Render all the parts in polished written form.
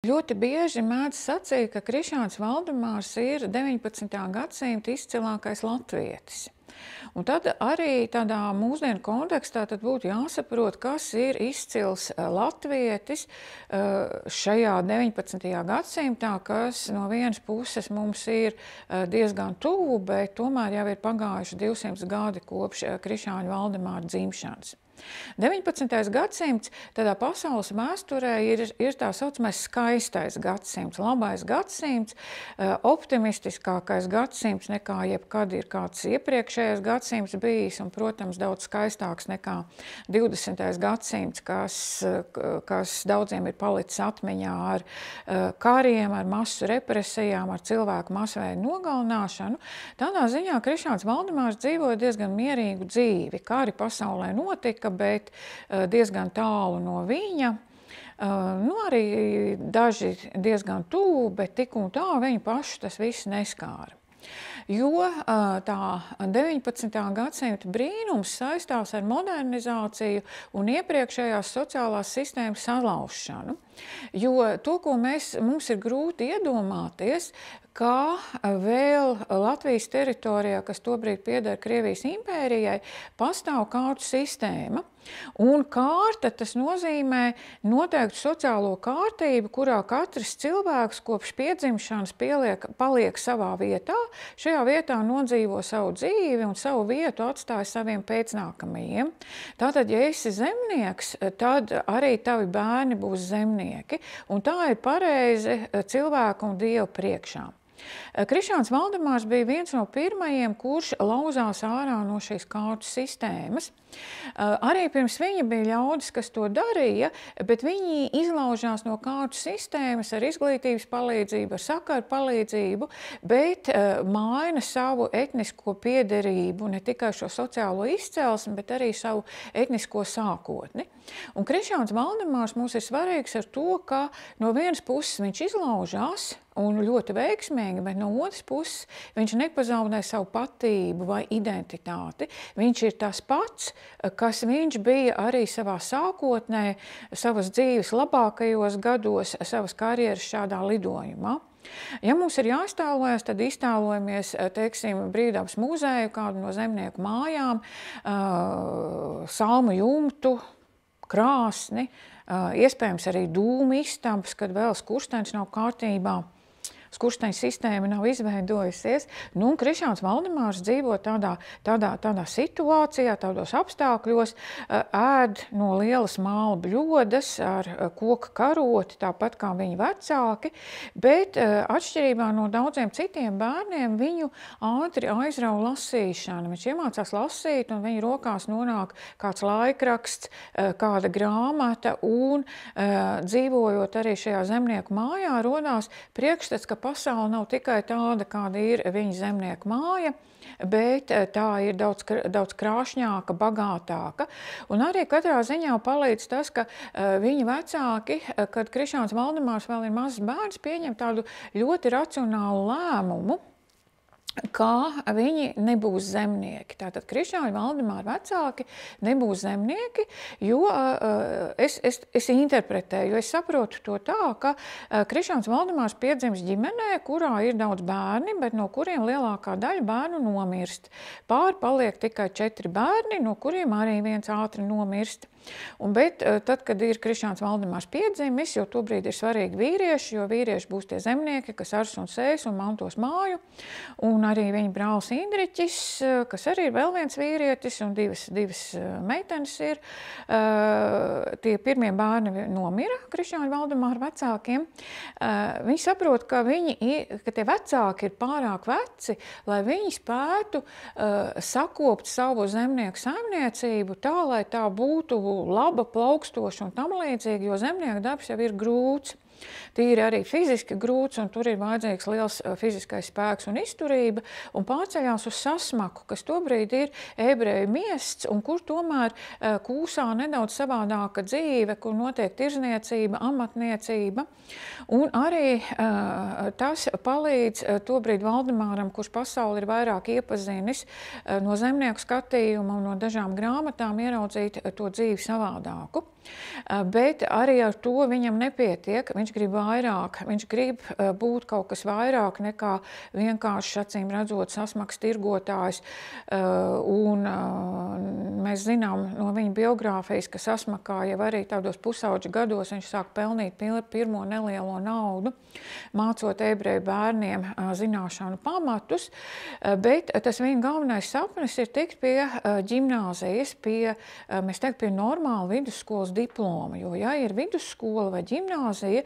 Ļoti bieži mēdz sacīt, ka Krišjāns Valdemārs ir 19. gadsimta izcilākais latvietis. Un tad arī tādā mūsdienu kontekstā tad būtu jāsaprot, kas ir izcils latvietis šajā 19. gadsimtā, kas no vienas puses mums ir diezgan tuvu, bet tomēr jau ir pagājuši 200 gadi kopš Krišjāņa Valdemāra dzimšanas. 19. gadsimts tādā pasaules vēsturē ir tā saucamais skaistais gadsimts, labais gadsimts, optimistiskākais gadsimts nekā jebkad ir kāds iepriekšējais gadsimts bijis un, protams, daudz skaistāks nekā 20. gadsimts, kas daudziem ir palicis atmiņā ar kariem, ar masu represijām, ar cilvēku masveidu nogalināšanu. Tādā ziņā Krišjāns Valdemārs dzīvoja diezgan mierīgu dzīvi. Kari pasaulē notika, bet diezgan tālu no viņa. Arī daži diezgan tuvu, bet tik un tā viņu pašu tas viss neskāra. Jo tā 19. gadsimta brīnums saistās ar modernizāciju un iepriekšējās sociālās sistēmas salaušanu. Jo to, ko mums ir grūti iedomāties, kā vēl Latvijas teritorijā, kas tobrīd pieder Krievijas impērijai, pastāv kārtu sistēma. Un kārta tas nozīmē noteiktu sociālo kārtību, kurā katrs cilvēks kopš piedzimšanas paliek savā vietā, šajā vietā nodzīvo savu dzīvi un savu vietu atstāja saviem pēcnākamajiem. Tātad, ja esi zemnieks, tad arī tavi bērni būs zemnieki. Un tā ir pareizi cilvēku un Dievu priekšā. Krišjāns Valdemārs bija viens no pirmajiem, kurš lauzās ārā no šīs kārtu sistēmas. Arī pirms viņa bija ļaudis, kas to darīja, bet viņi izlaužās no kārtu sistēmas ar izglītības palīdzību, ar sakaru palīdzību, bet maina savu etnisko piederību, ne tikai šo sociālo izcelsmi, bet arī savu etnisko sākotni. Un Krišjāns Valdemārs mums ir svarīgs ar to, ka no vienas puses viņš izlaužās un ļoti veiksmīgi, bet no otras puses viņš nepazaudē savu patību vai identitāti. Viņš ir tas pats, kas viņš bija arī savā sākotnē, savas dzīves labākajos gados, savas karjeras šādā lidojumā. Ja mums ir jāiztēlojas, tad iztēlojamies, teiksim, Brīvdabas muzeju, kādu no zemnieku mājām, salmu jumtu, krāsni, iespējams arī dūmu istabas, kad vēl skurstenis nav kārtībā. Skursteņa sistēma nav izveidojusies. Un Krišjāns Valdemārs dzīvo tādā situācijā, tādos apstākļos, ēd no lielas māla bļodas ar koka karoti, tāpat kā viņa vecāki, bet atšķirībā no daudziem citiem bērniem viņu ātri aizrauja lasīšana. Viņš iemācās lasīt un viņa rokās nonāk kāds laikraksts, kāda grāmata un dzīvojot arī šajā zemnieku mājā rodās priekšstats, ka pasaule nav tikai tāda, kāda ir viņa zemnieku māja, bet tā ir daudz krāšņāka, bagātāka. Un arī katrā ziņā palīdz tas, ka viņa vecāki, kad Krišjāns Valdemārs vēl ir mazs bērns, pieņem tādu ļoti racionālu lēmumu, kā viņi nebūs zemnieki. Tātad Krišjāņa Valdemāra vecāki nebūs zemnieki, jo es interpretēju, jo es saprotu to tā, ka Krišjāns Valdemārs piedzims ģimenē, kurā ir daudz bērni, bet no kuriem lielākā daļa bērnu nomirst. Pāri paliek tikai 4 bērni, no kuriem arī viens ātri nomirst. Bet tad, kad ir Krišjāns Valdemārs piedzimis, jo tobrīd ir svarīgi vīrieši, jo vīrieši būs tie zemnieki, kas ars un sēs un mantos māju, un arī viņa brālis Indriķis, kas arī ir vēl viens vīrietis, un divas meitenes ir. Tie pirmie bērni nomira Krišjāņa Valdemāra vecākiem. Viņi saprot, ka tie vecāki ir pārāk veci, lai viņi spētu sakopt savu zemnieku saimniecību tā, lai tā būtu laba, plaukstoša un tam līdzīgi, jo zemnieku darbs jau ir grūts. Tīri arī fiziski grūts, un tur ir vajadzīgs liels fiziskais spēks un izturība, un pārceļās uz Sasmaku, kas tobrīd ir ebreju miests, un kur tomēr kūsā nedaudz savādāka dzīve, kur notiek tirzniecība, amatniecība. Un arī tas palīdz tobrīd Valdemāram, kurš pasauli ir vairāk iepazinis no zemnieku skatījuma un no dažām grāmatām ieraudzīt to dzīvi savādāku. Bet arī ar to viņam nepietiek. Viņš grib vairāk, viņš grib būt kaut kas vairāk nekā vienkārši, acīm redzot, sasmags tirgotājs. Un mēs zinām no viņa biogrāfijas, ka Sasmakā jau arī tādos pusauģa gados viņš sāk pelnīt pirmo nelielo naudu, mācot ebreju bērniem zināšanu pamatus, bet tas viņa galvenais sapnis ir tikt pie ģimnāzijas, mēs teiktu, pie normāla vidusskolas diploma, jo, ja ir vidusskola vai ģimnāzija,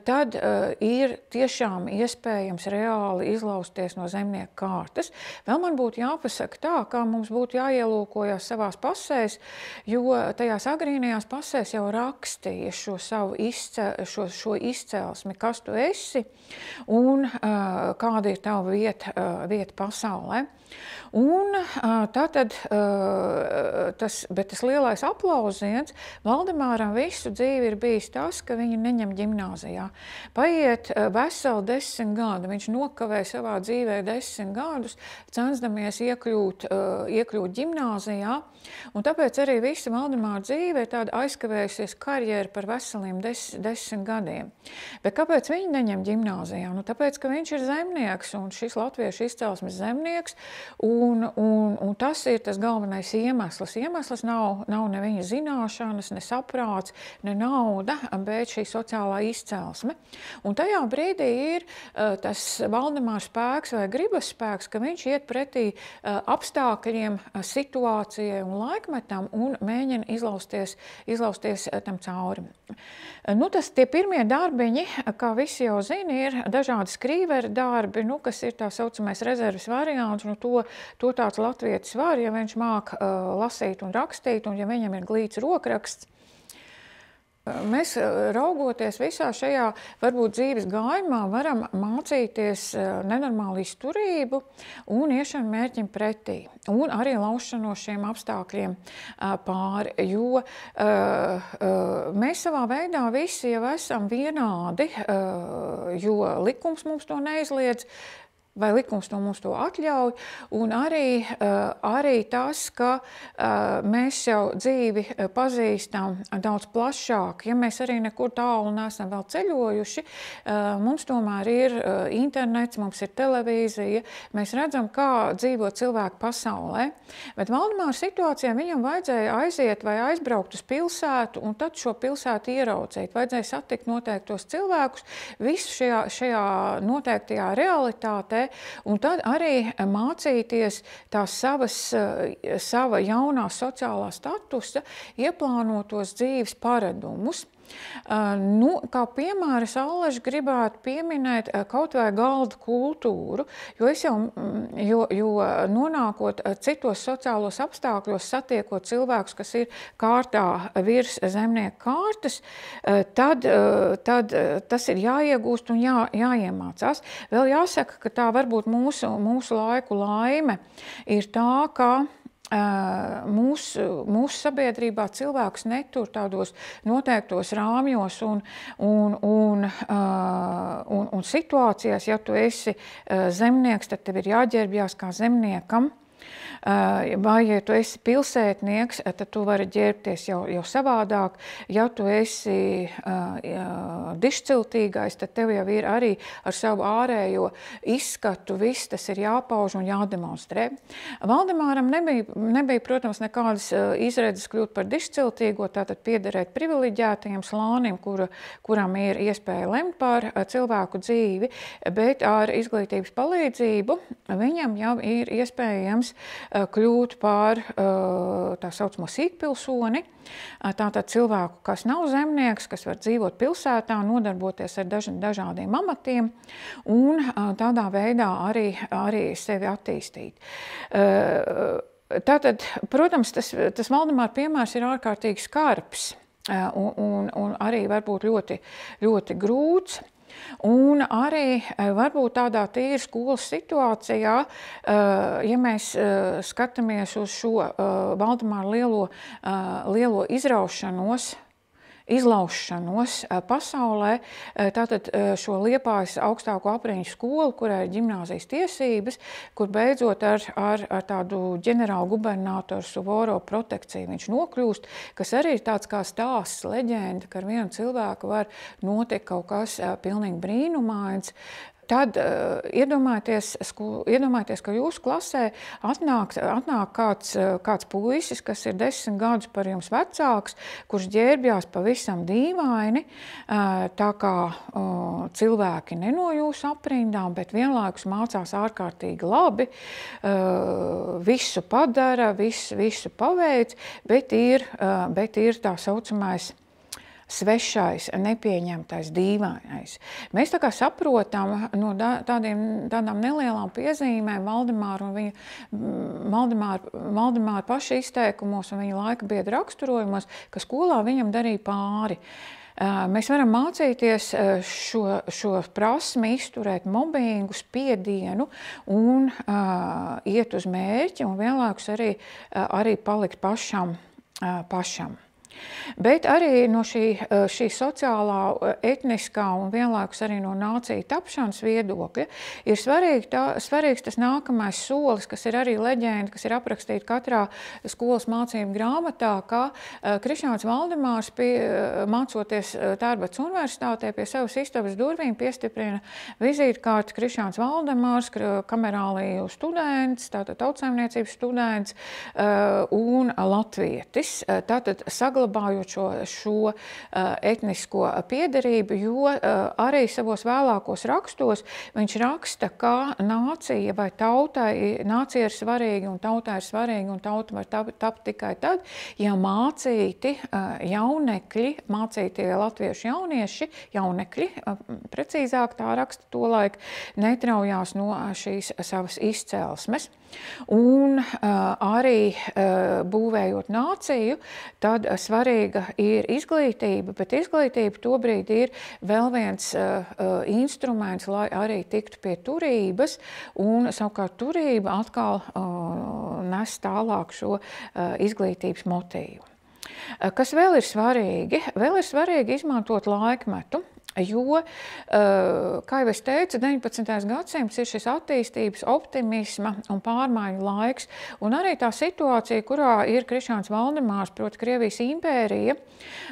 tad ir tiešām iespējams reāli izlausties no zemnieka kārtas. Vēl man būtu jāpasaka tā, kā mums būtu jāielūkojas savās pasēs, jo tajās agrīnajās pasēs jau rakstīja šo savu izcelsmi, kas tu esi un kāda ir tava vieta pasaulē. Un tātad tas lielais aplausiens Valdemāram visu dzīvi ir bijis tas, ka viņu neņem ģimnāzijā. Paiet veseli 10 gadi, viņš nokavē savā dzīvē 10 gadus, censdamies iekļūt ģimnāzijā, un tāpēc arī visa Valdemāra dzīve ir tāda aizkavējusies karjera par veseliem 10 gadiem. Bet kāpēc viņi neņem ģimnāzijā? Nu, tāpēc, ka viņš ir zemnieks, un šis latviešu izcelsmes zemnieks, un tas ir tas galvenais iemesls. Iemesls nav ne viņa zināšanas, ne saprāts, ne nauda, bet šī sociālā izcelsme. Un tajā brīdī ir tas Valdemāra spēks vai gribas spēks, ka viņš iet pretī apstākļiem, situācijai un laikmetam un mēģina izlausties tam cauri. Nu, tie pirmie darbiņi, kā visi jau zina, ir dažādi skrīveru darbi, kas ir tā saucamais rezerves variants. Nu, to tāds latvietis var, ja viņš māk lasīt un rakstīt, un ja viņam ir glīts rokraksts. Mēs, raugoties visā šajā, varbūt dzīves gājumā, varam mācīties nenormālu izturību un iešanu mērķim pretī, un arī laušanos šiem apstākļiem pāri, jo mēs savā veidā visi jau esam vienādi, jo likums mums to neizliedz, vai likums mums to atļauj, un arī tas, ka mēs jau dzīvi pazīstam daudz plašāk. Ja mēs arī nekur tālu neesam vēl ceļojuši, mums tomēr ir internets, mums ir televīzija, mēs redzam, kā dzīvo cilvēki pasaulē. Bet Valdemāra situācijā viņam vajadzēja aiziet vai aizbraukt uz pilsētu, un tad šo pilsētu ieraudzīt. Vajadzēja satikt noteiktos cilvēkus, visu šajā noteiktajā realitātē, un tad arī mācīties tās sava jaunā sociālā statusa ieplānotos dzīves paradumus. Kā piemēra Allaž gribētu pieminēt kaut vai galda kultūru, jo nonākot citos sociālos apstākļos, satiekot cilvēkus, kas ir kārtā virs zemnieka kārtas, tad tas ir jāiegūst un jāiemācās. Vēl jāsaka, ka tā varbūt mūsu laiku laime ir tā, ka mūsu sabiedrībā cilvēks netur tādos noteiktos rāmjos un situācijās, ja tu esi zemnieks, tad tev ir jāģērbjās kā zemniekam. Vai, ja tu esi pilsētnieks, tad tu vari ģērbties jau savādāk. Ja tu esi dišciltīgais, tad tev jau ir arī ar savu ārējo izskatu, viss tas ir jāpauž un jādemonstrē. Valdemāram nebija, protams, nekādas izredzes kļūt par dišciltīgo, tātad piederēt privileģētajiem slānim, kuram ir iespēja lemt par cilvēku dzīvi, bet ar izglītības palīdzību viņam jau ir iespējams kļūt par tā saucamo sīkpilsoni, tātad cilvēku, kas nav zemnieks, kas var dzīvot pilsētā, nodarboties ar dažādiem amatiem un tādā veidā arī sevi attīstīt. Tātad, protams, tas Valdemāra piemērs ir ārkārtīgi skarbs un arī varbūt ļoti, ļoti grūts. Un arī varbūt tādā tīri skolas situācijā, ja mēs skatāmies uz šo Valdemāra lielo izraušanos, izlaušanos pasaulē, tātad šo Liepājas augstāko apriņu skolu, kurai ir ģimnāzijas tiesības, kur beidzot ar tādu ģenerālu gubernatoru Suvoro protekciju viņš nokļūst, kas arī ir tāds kā stāsts, leģenda, ka ar vienu cilvēku var notikt kaut kas pilnīgi brīnumains. Tad iedomājieties, ka jūsu klasē atnāk kāds puisis, kas ir 10 gadus par jums vecāks, kurš ģērbjās pavisam dīvaini, tā kā cilvēki ne no jūsu aprindām, bet vienlaikus mācās ārkārtīgi labi, visu padara, visu paveic, bet ir tā saucamais svešais, nepieņemtais, dīvainais. Mēs tā kā saprotam no tādām nelielām piezīmēm Valdemāra paša izteikumos un viņa laika biedra raksturojumos, ka skolā viņam darīja pāri. Mēs varam mācīties šo prasmi izturēt mobbingu, spiedienu un iet uz mērķi un vienlaikus arī palikt pašam. Bet arī no šī sociālā, etniskā un vienlaikus arī no nāciju tapšanas viedokļa ir svarīgs tas nākamais solis, kas ir arī leģenda, kas ir aprakstīta katrā skolas mācību grāmatā, ka Krišjāns Valdemārs, mācoties Tērbatas universitātē, pie savas istabas durvīm piestiprina vizītkārti Krišjāns Valdemārs, kamerāliju students, tātad tautsaimniecības students un latvietis. Tātad saglabājot šo etnisko piederību, jo arī savos vēlākos rakstos viņš raksta, ka nācija vai nācija ir svarīga un tautā ir svarīga un tauta var tapt tikai tad, ja mācītie latviešu jaunekļi, precīzāk tā raksta tolaik, netraujās no šīs savas izcelsmes. Un arī būvējot nāciju, tad svarīga ir izglītība, bet izglītība tobrīd ir vēl viens instruments, lai arī tiktu pie turības, un savukārt turība atkal nes tālāk šo izglītības motīvu. Kas vēl ir svarīgi? Vēl ir svarīgi izmantot laikmetu. Jo, kā jau es teicu, 19. gadsimts ir šis attīstības, optimisma un pārmaiņu laiks, un arī tā situācija, kurā ir Krišjāns Valdemārs, proti Krievijas impērija,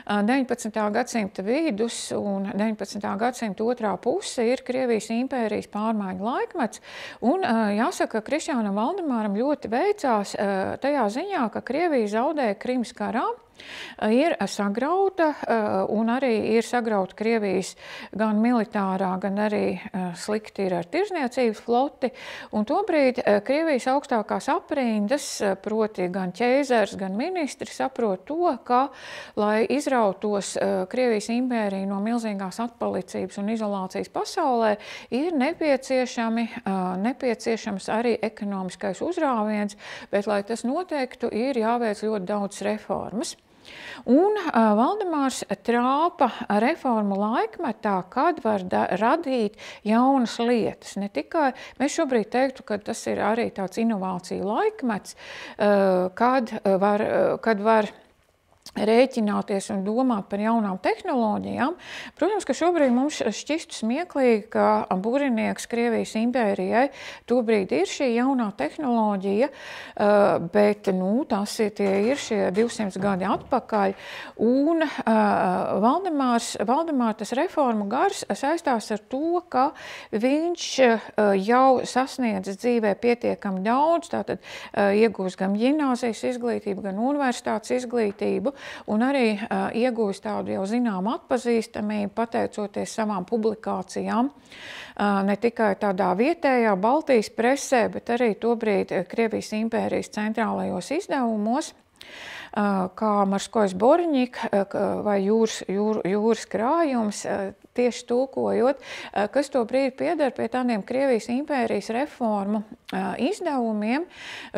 19. gadsimta vidus un 19. gadsimta otrā puse ir Krievijas impērijas pārmaiņu laikmets, un jāsaka, ka Krišjānam Valdemāram ļoti veicās tajā ziņā, ka Krievija zaudēja Krimas karā, ir sagrauta un arī ir sagrauta Krievijas gan militārā, gan arī slikti ir ar tirzniecības floti. Un tobrīd Krievijas augstākās aprindas, proti gan ķeizars, gan ministri saprot to, ka, lai izrautos Krievijas impērija no milzīgās atpalicības un izolācijas pasaulē, ir nepieciešams arī ekonomiskais uzrāviens, bet, lai tas noteiktu, ir jāveic ļoti daudz reformas. Un Valdemārs trāpa reformu laikmetā, kad var radīt jaunas lietas. Ne tikai, mēs šobrīd teiktu, ka tas ir arī tāds inovāciju laikmets, kad var rēķināties un domāt par jaunām tehnoloģijām. Protams, ka šobrīd mums šķistu smieklīgi, ka burinieks Krievijas impērijai tobrīd ir šī jaunā tehnoloģija, bet tie ir šie 200 gadi atpakaļ. Un Valdemāra tas reformu gars saistās ar to, ka viņš jau sasniedz dzīvē pietiekami daudz, tātad iegūst gan ģimnāzijas izglītību, gan universitātes izglītību, un arī iegūst tādu jau zināmu atpazīstamību, pateicoties savām publikācijām, ne tikai tādā vietējā Baltijas presē, bet arī tobrīd Krievijas impērijas centrālajos izdevumos, kā Marskojs Borņik vai jūras krājums, tieši tulkojot, kas to brīdi pieder pie tādiem Krievijas impērijas reformu izdevumiem,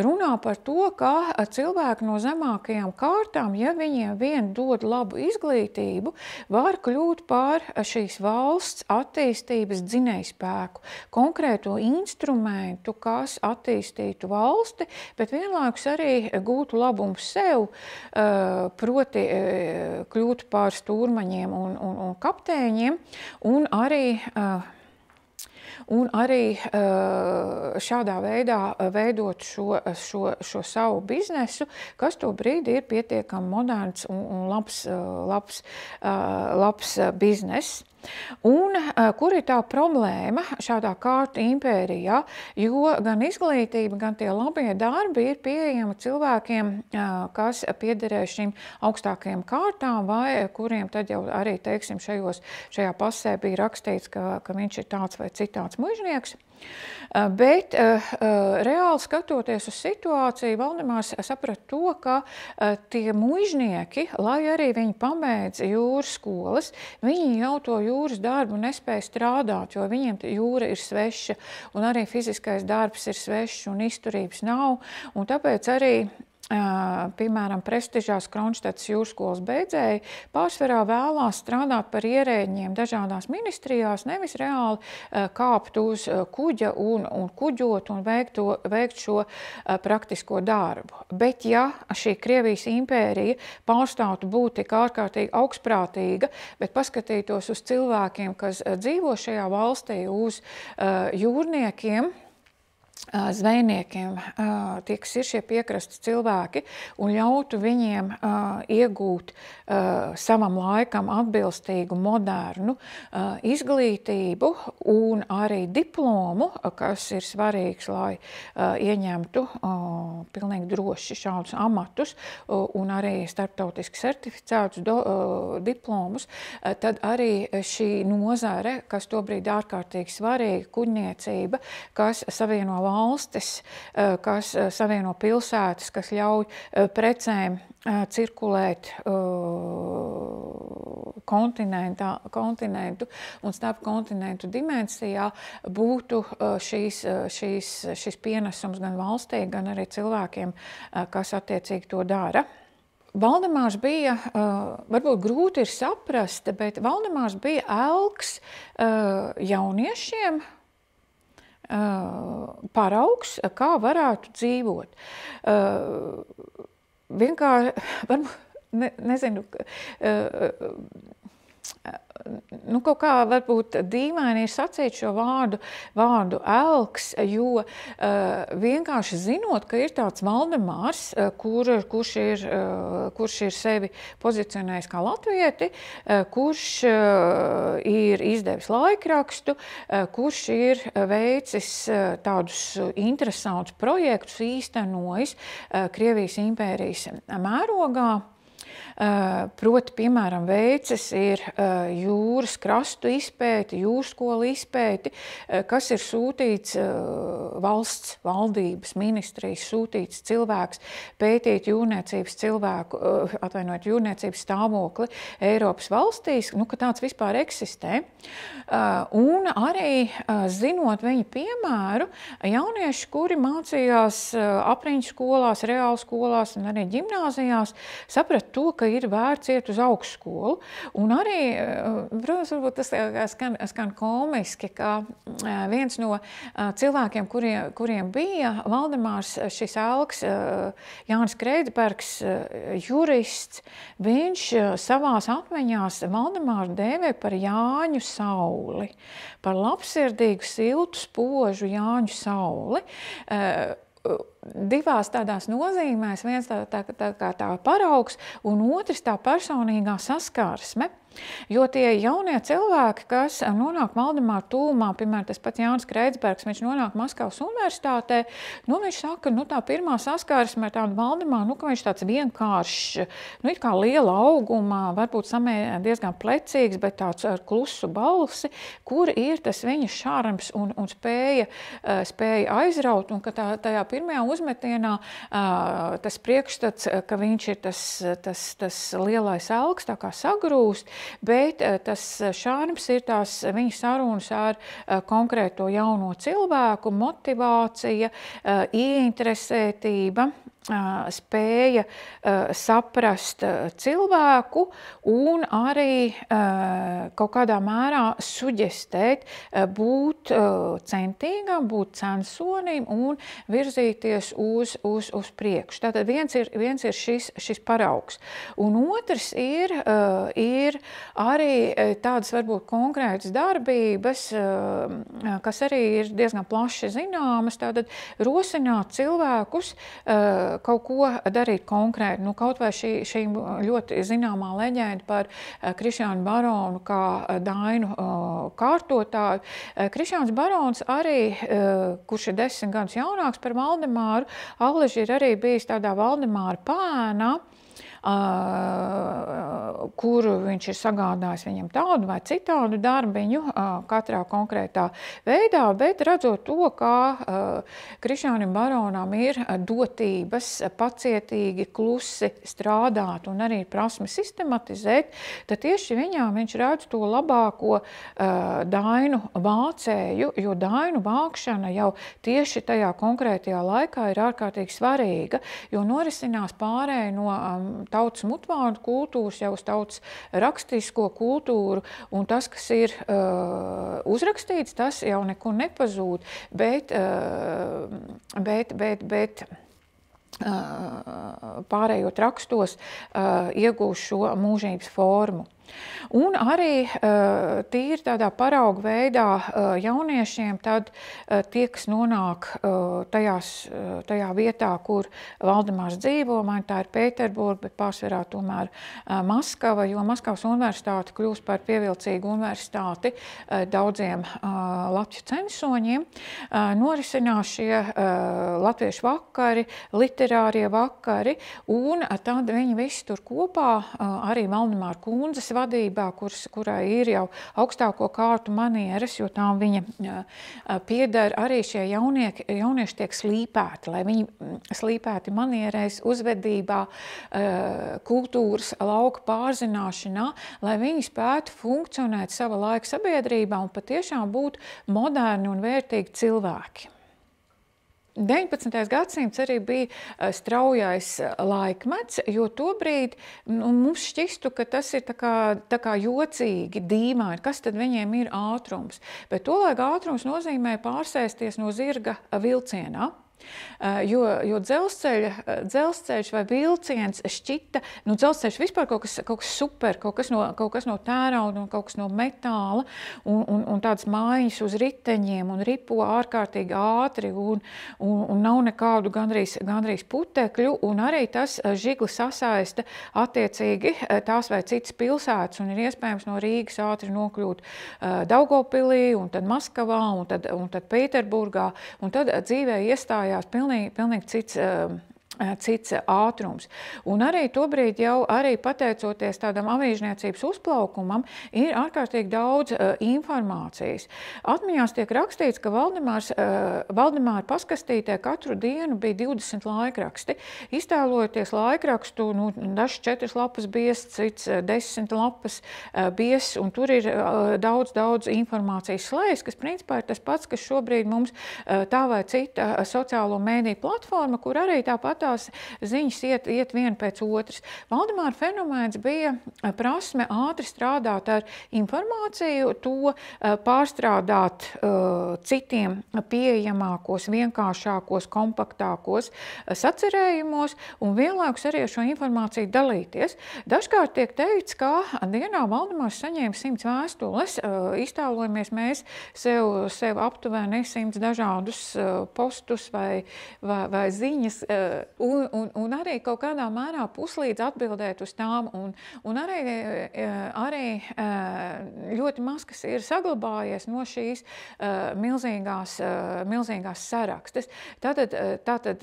runā par to, ka cilvēki no zemākajām kārtām, ja viņiem vien dod labu izglītību, var kļūt par šīs valsts attīstības dzinējspēku, konkrēto instrumentu, kas attīstītu valsti, bet vienlaikus arī gūtu labumu sev, proti kļūt par stūrmaņiem un kapteiņiem, un arī šādā veidā veidot šo savu biznesu, kas to brīdi ir pietiekami moderns un labs bizness. Un kur ir tā problēma šādā kārtu impērijā, jo gan izglītība, gan tie labie darbi ir pieejami cilvēkiem, kas piederēja šīm augstākajām kārtām, vai kuriem tad jau arī, teiksim, šajā pasē bija rakstīts, ka viņš ir tāds vai citāds mužnieks. Bet reāli skatoties uz situāciju, Valdemārs saprata to, ka tie mužnieki, lai arī viņi pabeidz jūras skolas, viņi jau to jūras darbu nespēja strādāt, jo viņiem jūra ir sveša, un arī fiziskais darbs ir svešs, un izturības nav, un tāpēc arī piemēram, prestižās Kronštetas jūras skolas beidzēji pārsvarā vēlās strādāt par ierēģiem dažādās ministrijās, nevis reāli kāpt uz kuģa un kuģot un veikt šo praktisko darbu. Bet ja šī Krievijas impērija pārstātu būt tik ārkārtīgi augstprātīga, bet paskatītos uz cilvēkiem, kas dzīvo šajā valstī, uz jūrniekiem, zvejniekiem, tie, kas ir šie piekrastes cilvēki, un ļautu viņiem iegūt savam laikam atbilstīgu, modernu izglītību un arī diplomu, kas ir svarīgs, lai ieņemtu pilnīgi droši šādus amatus un arī starptautiski certificētus diplomus, tad arī šī nozare, kas tobrīd ārkārtīgi svarīga, kuģniecība, kas savieno valstis, kas savieno pilsētas, kas ļauj precēm cirkulēt kontinentu un starp kontinentu dimensijā, būtu šis pienesums gan valstī, gan arī cilvēkiem, kas attiecīgi to dara. Valdemārs bija, varbūt grūti ir saprast, bet Valdemārs bija elks jauniešiem, paraugs, kā varētu dzīvot. Vienkārši, varbūt, nezinu, kaut kā varbūt dīvaini ir sacīt šo vārdu elks, jo vienkārši zinot, ka ir tāds Valdemārs, kurš ir sevi pozicionējis kā latvieti, kurš ir izdevis laikrakstu, kurš ir veicis tādus interesantus projektus, īstenojis Krievijas impērijas mērogā. Proti, piemēram, veicis ir jūras krastu izpēti, jūrskola izpēti, kas ir sūtīts valsts valdības ministrijas, sūtīts cilvēks pētīt jūrniecības stāvokli Eiropas valstīs, ka tāds vispār eksistē. Un arī zinot viņa piemēru, jaunieši, kuri mācījās apriņķu skolās, reālu skolās un arī ģimnāzijās, saprat to, ka ir vērts iet uz augstskolu. Un arī, protams, varbūt tas skan komiski, ka viens no cilvēkiem, kuriem bija Valdemārs, šis elks, Jānis Kreidsbergs, jurists, viņš savās atmiņās Valdemāru dēvē par Jāņu sauli, par labsirdīgu, siltu, spožu Jāņu sauli. Divās tādās nozīmēs, viens tā paraugs un otrs tā personīgā saskarsme. Jo tie jaunie cilvēki, kas nonāk Valdemāra tūmā, piemēram, tas pats Jānis Kreidsbergs, viņš nonāk Maskavas universitātē, viņš saka, tā pirmā saskarsme ar tādu Valdemāru, ka viņš tāds vienkāršs, it kā liela augumā, varbūt diezgan plecīgs, bet tāds ar klusu balsi, kur ir tas viņa šarms un spēja aizraut, un ka tajā pirmajā uzmetienā tas priekšstats, ka viņš ir tas lielais elks, tā kā sagrūst, bet tas šarms ir tās viņa sarunas ar konkrēto jauno cilvēku, motivācija, ieinteresētība, spēja saprast cilvēku un arī kaut kādā mērā suģestēt, būt centīgam, būt censonim un virzīties uz priekšu. Tātad viens ir šis paraugs. Un otrs ir arī tādas varbūt konkrētas darbības, kas arī ir diezgan plaši zināmas, tātad rosināt cilvēkus kaut ko darīt konkrēti. Nu, kaut vai šī ļoti zināmā leģenda par Krišjānu Baronu kā dainu kārtotāju. Krišjāns Barons arī, kurš ir 10 gadus jaunāks par Valdemāru, allaži ir arī bijis tādā Valdemāra pēnā, kur viņš ir sagādājis viņam tādu vai citādu darbiņu katrā konkrētā veidā, bet redzot to, kā Krišjānim Baronam ir dotības pacietīgi, klusi strādāt un arī prasme sistematizēt, tad tieši viņš redz to labāko dainu vācēju, jo dainu vākšana jau tieši tajā konkrētajā laikā ir ārkārtīgi svarīga, jo norisinās pārēj no tautas mutvārdu kultūras jau uz tautas rakstisko kultūru, un tas, kas ir uzrakstīts, tas jau nekur nepazūd, bet pārējot rakstos iegūst šo mūžības formu. Un arī tīri tādā parauga veidā jauniešiem tad tie, kas nonāk tajā vietā, kur Valdemārs dzīvo, man tā ir Pēterburga, bet pārsvarā tomēr Maskava, jo Maskavas universitāte kļūst par pievilcīgu universitāti daudziem latviešu censoņiem. Norisinās šie latviešu vakari, literārie vakari, un tad viņi visi tur kopā, arī Valdemāra kundzes vadībā, kurai ir jau augstāko kārtu manieres, jo tām viņa pieder, arī šie jaunieši tiek slīpēti, lai viņi slīpēti manierēs, uzvedībā, kultūras lauka pārzināšanā, lai viņi spētu funkcionēt sava laika sabiedrībā un patiešām būt moderni un vērtīgi cilvēki. 19. gadsimts arī bija straujais laikmets, jo tobrīd mums šķistu, ka tas ir tā kā jocīgi, dīvaini, kas tad viņiem ir ātrums. Bet tolaik ātrums nozīmē pārsēsties no zirga vilcienā. Jo dzelzceļš vai vilciens šķita, dzelzceļš vispār kaut kas super, kaut kas no tērauda un kaut kas no metāla un tādas mājiņas uz riteņiem un ripo ārkārtīgi ātri un nav nekādu gandrīz putekļu, un arī tas žigli sasaista attiecīgi tās vai citas pilsētas, un ir iespējams no Rīgas ātri nokļūt Daugavpilī un tad Maskavā un tad Pēterburgā, un tad dzīvē iestājās pilnīgi cits ātrums. Un arī tobrīd jau arī pateicoties tādam avīžniecības uzplaukumam ir ārkārtīgi daudz informācijas. Atmiņās tiek rakstīts, ka Valdemāra paskastītē katru dienu bija 20 laikraksti. Iztēlojoties laikrakstu, dažs 4 lapas biezs, cits 10 lapas biezs, un tur ir daudz informācijas slējas, kas principā ir tas pats, kas šobrīd mums tā vai cita sociālo mēdīju platforma, kur arī tāpat tās ziņas iet viena pēc otras. Valdemāra fenomēns bija prasme ātri strādāt ar informāciju, to pārstrādāt citiem pieejamākos, vienkāršākos, kompaktākos sacerējumos un vienlaikus arī ar šo informāciju dalīties. Dažkārt tiek teikts, ka dienā Valdemārs saņēma 100 vēstules, iztēlojamies mēs sev aptuveni 100 dažādus postus vai ziņas un arī kaut kādā mērā puslīdz atbildēt uz tām, un arī ļoti maz, kas ir saglabājies no šīs milzīgās sarakstes. Tātad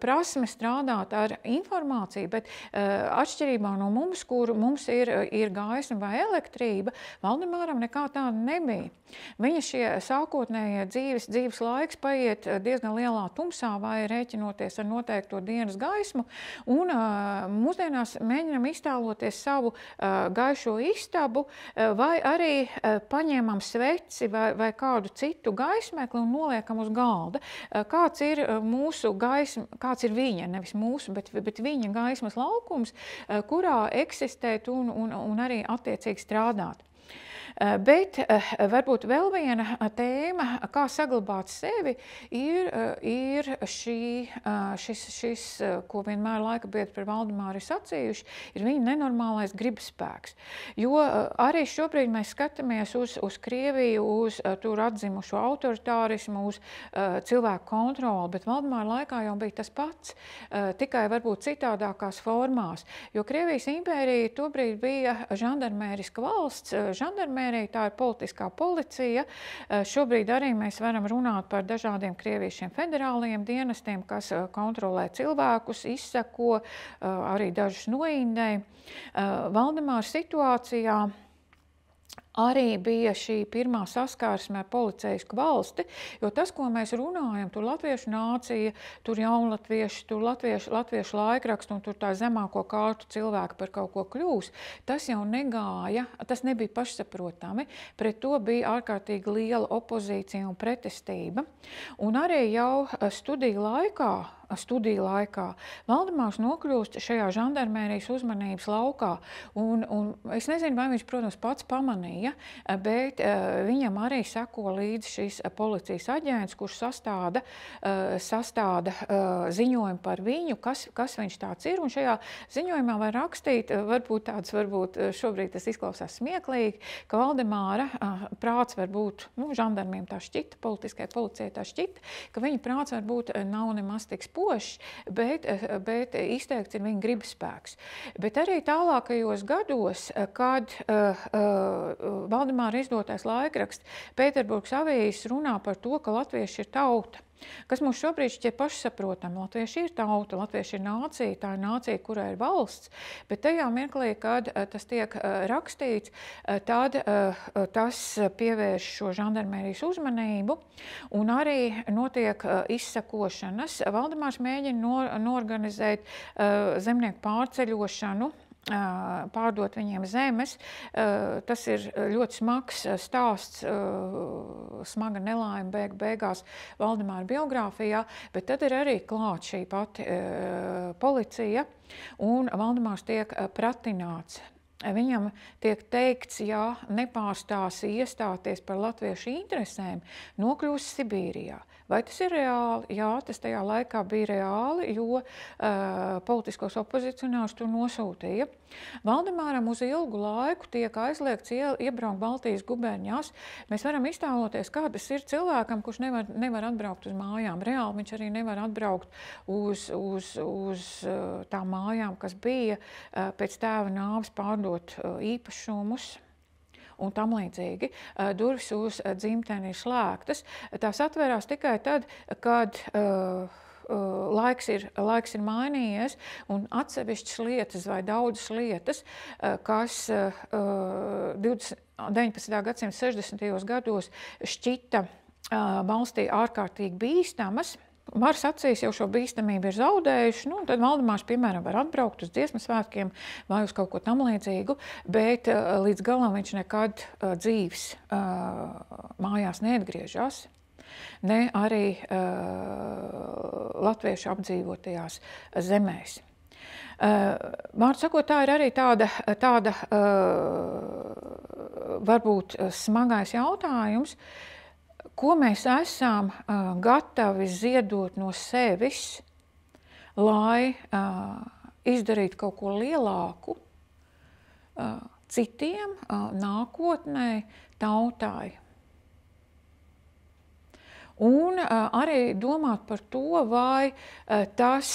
prasme strādāt ar informāciju, bet atšķirībā no mums, kur mums ir gaisma vai elektrība, Valdemāram nekā tāda nebija. Viņa šie sākotnējie dzīves laiks paiet diezgan lielā tumsā vai rēķinoties ar noteikto dienas gaismu, un mūsdienās mēģinam iztēloties savu gaišo istabu, vai arī paņemam sveci vai kādu citu gaismekli un noliekam uz galda. Kāds ir mūsu gaisma, kāds ir viņa, nevis mūsu, bet viņa gaismas laukums, kurā eksistēt un arī attiecīgi strādāt. Bet varbūt vēl viena tēma, kā saglabāt sevi, ir šis, ko vienmēr laika biedri par Valdemāru ir sacījuši, ir viņa nenormālais gribspēks. Jo arī šobrīd mēs skatāmies uz Krieviju, uz tur atzimušo autoritārismu, uz cilvēku kontroli, bet Valdemāra laikā jau bija tas pats, tikai varbūt citādākās formās. Jo Krievijas impērija tobrīd bija žandarmēriska valsts, tā ir politiskā policija. Šobrīd arī mēs varam runāt par dažādiem Krievijas šiem federālajiem dienestiem, kas kontrolē cilvēkus, izseko, arī dažus noindē. Valdemāra situācijā arī bija šī pirmā saskarsme ar policeisku valsti, jo tas, ko mēs runājam, tur latviešu nācija, tur jaunatvieši, tur latviešu laikrakstu un tur tā zemāko kārtu cilvēki par kaut ko kļūs, tas jau negāja, tas nebija pašsaprotami, pret to bija ārkārtīgi liela opozīcija un pretestība. Un arī jau studiju laikā Valdemārs nokļūst šajā žandarmērijas uzmanības laukā. Un es nezinu, vai viņš, protams, pats pamanīja, bet viņam arī seko līdzi šis policijas aģents, kurš sastāda ziņojumu par viņu, kas viņš tāds ir. Un šajā ziņojumā var rakstīt, varbūt šobrīd tas izklausās smieklīgi, ka Valdemāra prāts var būt, žandarmiem tā šķita, politiskai policijai tā šķita, ka viņa prāts varbūt nav nemaz tik spošs, bet izteikts ir viņa gribspēks. Bet arī tālākajos gados, kad Valdemāra izdotais laikraksts Pēterburgas avīzes runā par to, ka latvieši ir tauta, kas mums šobrīd šķiet pašsaprotami. Latvieši ir tauta, latvieši ir nācija, tā ir nācija, kurai ir valsts, bet tajā mirklī, kad tas tiek rakstīts, tad tas pievērš šo žandarmērijas uzmanību un arī notiek izsakošanas. Valdemārs mēģina norganizēt zemnieku pārceļošanu, pārdot viņiem zemes. Tas ir ļoti smags stāsts, smaga nelaime beigās Valdemāra biogrāfijā, bet tad ir arī klāt šī pati policija, un Valdemārs tiek pratināts. Viņam tiek teikts, ja nepārstāsi iestāties par latviešu interesēm, nokļūs Sibīrijā. Vai tas ir reāli? Jā, tas tajā laikā bija reāli, jo politiskos opozicionārus tur nosūtīja. Valdemāram uz ilgu laiku tiek aizliegts iebraukt Baltijas gubernijās. Mēs varam iztēloties, kā tas ir cilvēkam, kurš nevar atbraukt uz mājām. Reāli viņš arī nevar atbraukt uz tām mājām, kas bija pēc tēva nāves pārdot īpašumus un tam līdzīgi. Durvis uz dzimteni ir slēgtas. Tās atvērās tikai tad, kad laiks ir mainījies un atsevišķas lietas vai daudzas lietas, kas 19. gadsimta 60. gados šķita valstī ārkārtīgi bīstamas. Varas acīs jau šo bīstamību ir zaudējuši, tad Valdemārs, piemēram, var atbraukt uz dziesmu svētkiem vai uz kaut ko tam līdzīgu, bet līdz galam viņš nekad dzīves mājās neatgriežas, ne arī latviešu apdzīvotajās zemēs. Vārdu sakot, tā ir arī tāda varbūt smagais jautājums, ko mēs esam gatavi ziedot no sevis, lai izdarītu kaut ko lielāku citiem, nākotnē, tautai. Un arī domāt par to, vai tas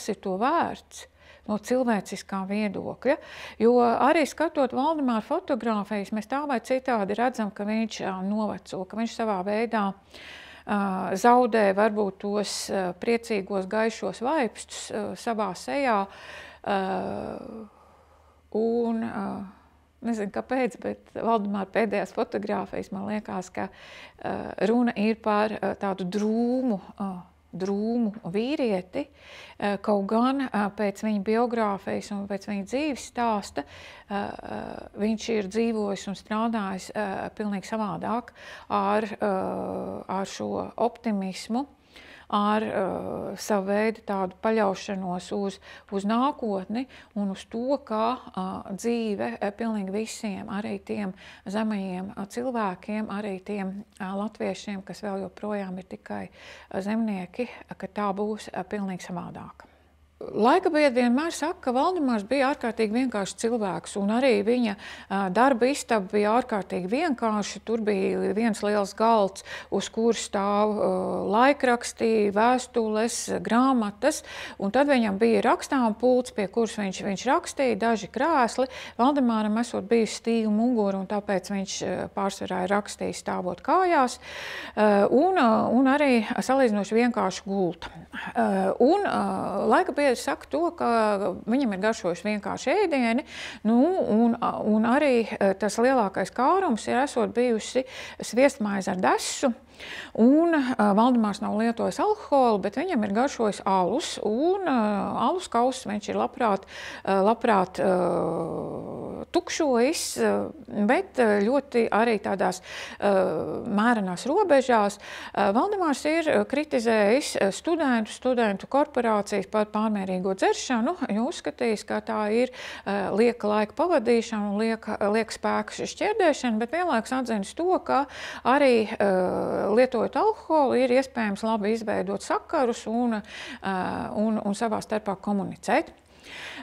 ir to vērts no cilvēciskā viedokļa. Jo arī skatot Valdemāra fotogrāfijas, mēs tā vai citādi redzam, ka viņš noveco, ka viņš savā veidā zaudē varbūt tos priecīgos, gaišos vaipstus savā sejā. Nezinu, kāpēc, bet Valdemāra pēdējās fotogrāfijas man liekas, ka runa ir par tādu drūmu vīrieti, kaut gan pēc viņa biogrāfijas un pēc viņa dzīves stāsta viņš ir dzīvojis un strādājis pilnīgi savādāk ar šo optimismu, ar savu veidu tādu paļaušanos uz nākotni un uz to, ka dzīve pilnīgi visiem, arī tiem zemajiem cilvēkiem, arī tiem latviešiem, kas vēl joprojām ir tikai zemnieki, ka tā būs pilnīgi savādāka. Laikabiedri vienmēr saka, ka Valdemārs bija ārkārtīgi vienkāršs cilvēks, un arī viņa darba istaba bija ārkārtīgi vienkārša. Tur bija viens liels galds, uz kur stāv laikraksti, vēstules, grāmatas, un tad viņam bija rakstām pults, pie kuras viņš rakstīja, daži krēsli. Valdemāram esot bijis stīva mugura, un tāpēc viņš pārsvarā ir rakstījis stāvot kājās, un arī salīdzinoši vienkārši gulta. Laikabiedri saka to, ka viņam ir garšojuši vienkārši ēdieni, un arī tas lielākais kārums ir esot bijusi sviestmaize ar desu. Un Valdemārs nav lietojis alkoholu, bet viņam ir garšojis alus, un alus kausus viņš ir labprāt tukšojis, bet ļoti arī tādās mērenās robežās. Valdemārs ir kritizējis studentu korporācijas par pārmērīgo dzeršanu, jo uzskatījis, ka tā ir lieka laika pavadīšana un lieka spēku šķērdēšana, bet vienlaikus atzinis to, ka arī lietojot alkoholu, ir iespējams labi izveidot sakarus un savā starpā komunicēt.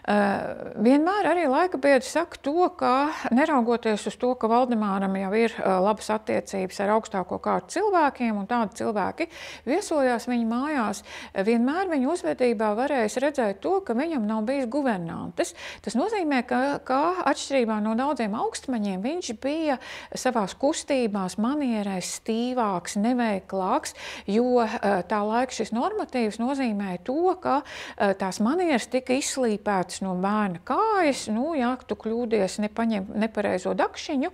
Vienmēr arī laikabiedri saka to, ka neraugoties uz to, ka Valdemāram jau ir labas attiecības ar augstāko kārtu cilvēkiem, un tādi cilvēki viesojās viņa mājās, vienmēr viņa uzvedībā varēs redzēt to, ka viņam nav bijis guvernantes. Tas nozīmē, ka atšķirībā no daudziem augstmaņiem viņš bija savās kustībās, manierēs stīvāks, neveiklāks, jo tā laika šis normatīvs nozīmē to, ka tās manieres tika izslīpētas no bērna kājas, ja tu kļūdies, nepaņem nepareizo dakšiņu,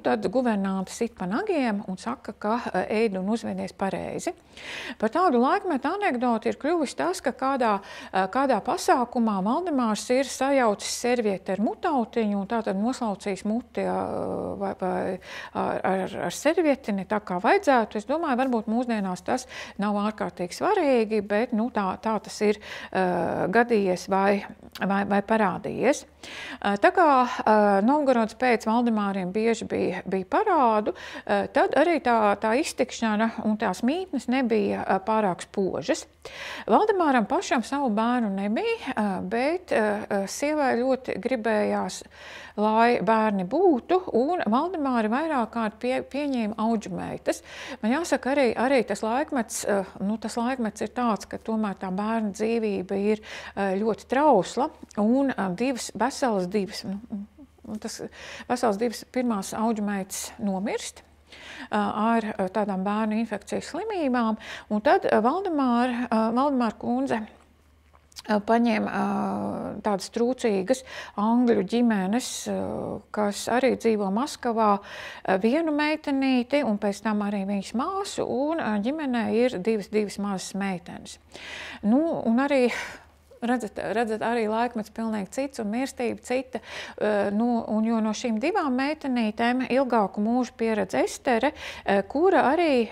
tad guvernanti sit pa nagiem un saka, ka ēd un uzvedies pareizi. Par tādu laikmetu anekdoti ir kļuvis tas, ka kādā pasākumā Valdemārs ir sajaucis servieti ar mutautiņu un tātad noslaucījis muti ar servieti, ne tā kā vajadzētu. Es domāju, varbūt mūsdienās tas nav ārkārtīgi svarīgi, bet tā tas ir gadījies vai parādījies. Tā kā Novgorods pēc Valdemāriem bieži bija parādu, tad arī tā iztikšana un tās mītnes nebija pārāk spožas. Valdemāram pašam savu bērnu nebija, bet sievai ļoti gribējās, lai bērni būtu, un Valdemāri vairāk kārt pieņēma audžumeitas. Man jāsaka, arī tas laikmets ir tāds, ka tomēr tā bērna dzīvība ir ļoti trausla, un veselas divas pirmās audžumeitas nomirst ar tādām bērnu infekcijas slimībām, un tad Valdemāra kundze paņēma tādas trūcīgas angļu ģimenes, kas arī dzīvo Maskavā, vienu meitenīti un pēc tam arī viņas māsu, un ģimenē ir divas mazas meitenes. Un arī redzat, arī laikmets pilnīgi cits un mirstība cita, jo no šīm divām meitenītēm ilgāku mūžu pieredz Estere, kura arī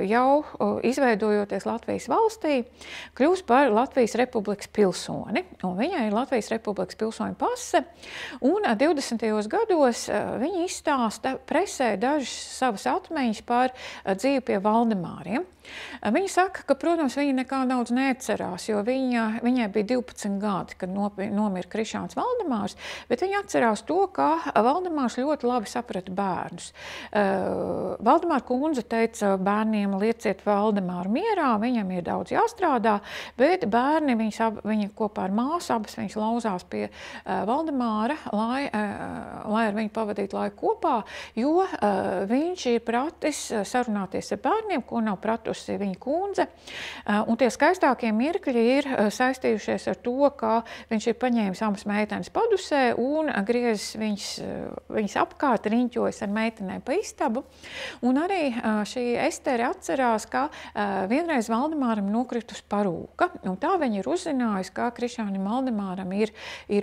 jau izveidojoties Latvijas valstī, kļūst par Latvijas Republikas pilsoni. Un viņai ir Latvijas Republikas pilsoņa pase, un 20. gados viņa izstāsta presē dažas savas atmiņas par dzīvi pie Valdemāriem. Viņa saka, ka, protams, viņa nekā daudz neatcerās, jo viņai bija 12 gadi, kad nomira Krišāns Valdemārs, bet viņi atcerās to, ka Valdemārs ļoti labi saprata bērnus. Valdemāra kundze teica bērniem, lieciet Valdemāru mierā, viņam ir daudz jāstrādā, bet bērni, viņa kopā ar māsu, abas viņas lauzās pie Valdemāra, lai ar viņu pavadītu laiku kopā, jo viņš ir pratis sarunāties ar bērniem, ko nav pratusi viņa kundze. Un tie skaistākie mirkļi ir saistījušies ar to, ka viņš ir paņēmis abas meitenes padusē un griezis viņas apkārt, riņķojas ar meitenēm pa istabu. Un arī šī Estere atcerās, ka vienreiz Valdemāram nokritus parūka. Un tā viņa ir uzzinājusi, ka Krišānim Valdemāram ir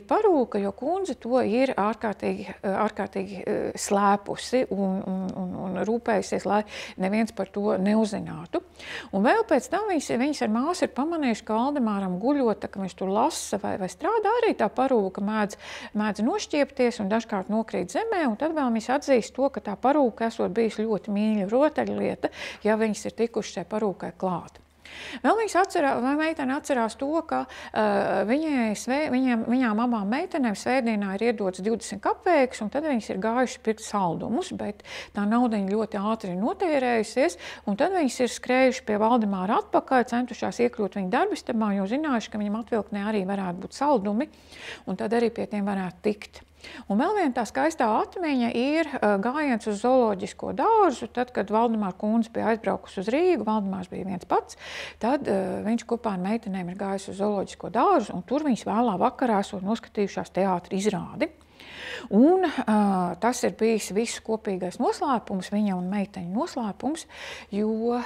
parūka, jo kundze to ir ārkārtīgi slēpusi un rūpējusies, lai neviens par to neuzzinātu. Un vēl pēc tam viņas ar māsu ir pamanījuši, ka Valdemāram guļot, tā, ka viņš tur lasa vai strādā, arī tā parūka mēdz nošķiepties un dažkārt nokrīt zemē, un tad vēl viņas atzīst to, ka tā parūka esot bijis ļoti mīļa rotaļlieta, ja viņas ir tikuši šai parūkai klāt. Vēl meitene atcerās to, ka viņām abām meitenēm svētdienā ir iedots 20 kapeikas, un tad viņas ir gājuši pirkt saldumus, bet tā naudiņa ļoti ātri notērējusies, un tad viņas ir skrējuši pie Valdemāra atpakaļ, centušās iekļūt viņa darbistabā, jo zinājuši, ka viņam atvilktnē arī varētu būt saldumi, un tad arī pie tiem varētu tikt. Un vēl viena tā skaistā atmiņa ir gājiens uz zooloģisko dārzu. Tad, kad Valdemāra kundze bija aizbraukusi uz Rīgu, Valdemārs bija viens pats, tad viņš kopā ar meitenēm ir gājis uz zooloģisko dārzu, un tur viņas vēlā vakarā esot noskatījušās teātra izrādi. Un tas ir bijis visu kopīgais noslēpums, viņa un meiteņu noslēpums, jo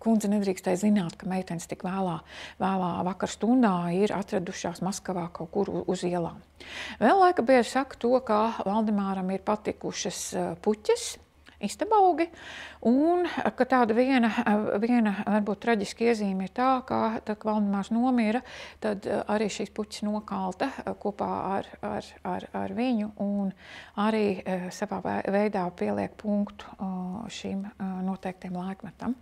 kundze nedrīkstēja zināt, ka meitenes tik vēlā vakar stundā ir atradušās Maskavā kaut kur uz ielām. Vēl laika bieži saka to, ka Valdemāram ir patikušas puķes, istabaugi, un ka tāda viena varbūt traģiska iezīme ir tā, ka tad, kad Valdemārs nomira, tad arī šīs puķes nokalta kopā ar viņu un arī savā veidā pieliek punktu šīm noteiktiem laikmetam.